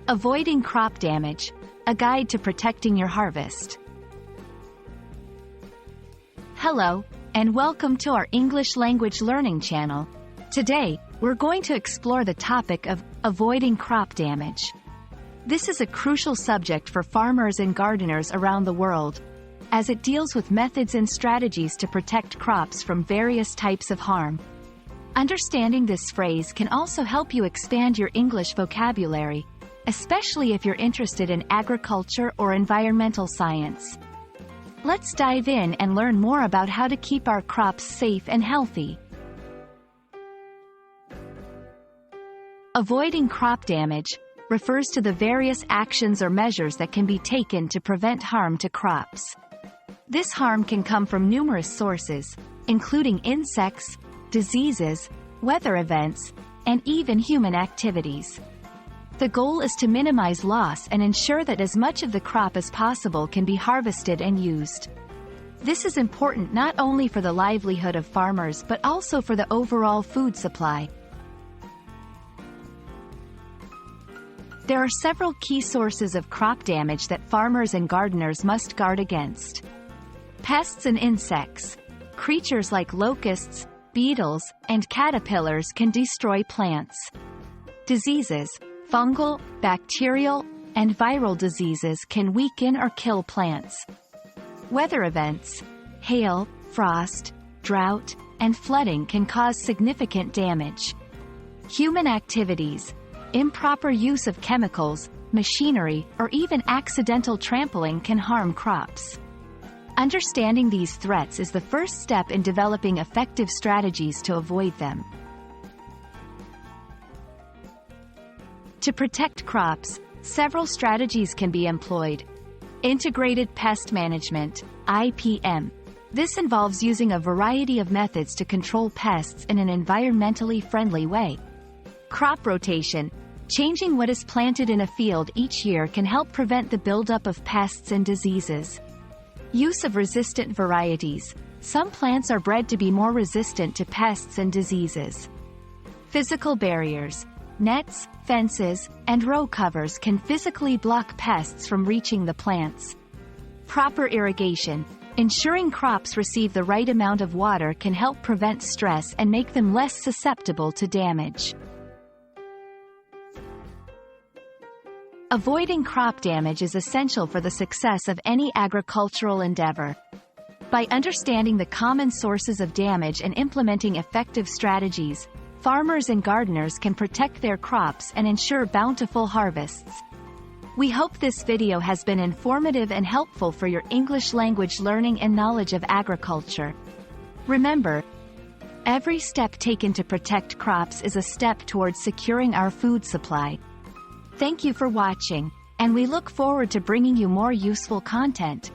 Avoiding crop damage, a guide to protecting your harvest. Hello, and welcome to our English language learning channel. Today, we're going to explore the topic of avoiding crop damage. This is a crucial subject for farmers and gardeners around the world, as it deals with methods and strategies to protect crops from various types of harm. Understanding this phrase can also help you expand your English vocabulary, especially if you're interested in agriculture or environmental science. Let's dive in and learn more about how to keep our crops safe and healthy. Avoiding crop damage refers to the various actions or measures that can be taken to prevent harm to crops. This harm can come from numerous sources, including insects, diseases, weather events, and even human activities. The goal is to minimize loss and ensure that as much of the crop as possible can be harvested and used. This is important not only for the livelihood of farmers but also for the overall food supply. There are several key sources of crop damage that farmers and gardeners must guard against. Pests and insects. Creatures like locusts, beetles, and caterpillars can destroy plants. Diseases. Fungal, bacterial, and viral diseases can weaken or kill plants. Weather events. Hail, frost, drought, and flooding can cause significant damage. Human activities. Improper use of chemicals, machinery, or even accidental trampling can harm crops. Understanding these threats is the first step in developing effective strategies to avoid them. To protect crops, several strategies can be employed. Integrated Pest Management, IPM. This involves using a variety of methods to control pests in an environmentally friendly way. Crop rotation. Changing what is planted in a field each year can help prevent the buildup of pests and diseases. Use of resistant varieties. Some plants are bred to be more resistant to pests and diseases. Physical barriers. Nets, fences, and row covers can physically block pests from reaching the plants. Proper irrigation. Ensuring crops receive the right amount of water can help prevent stress and make them less susceptible to damage. Avoiding crop damage is essential for the success of any agricultural endeavor. By understanding the common sources of damage and implementing effective strategies, farmers and gardeners can protect their crops and ensure bountiful harvests. We hope this video has been informative and helpful for your English language learning and knowledge of agriculture. Remember, every step taken to protect crops is a step towards securing our food supply. Thank you for watching, and we look forward to bringing you more useful content.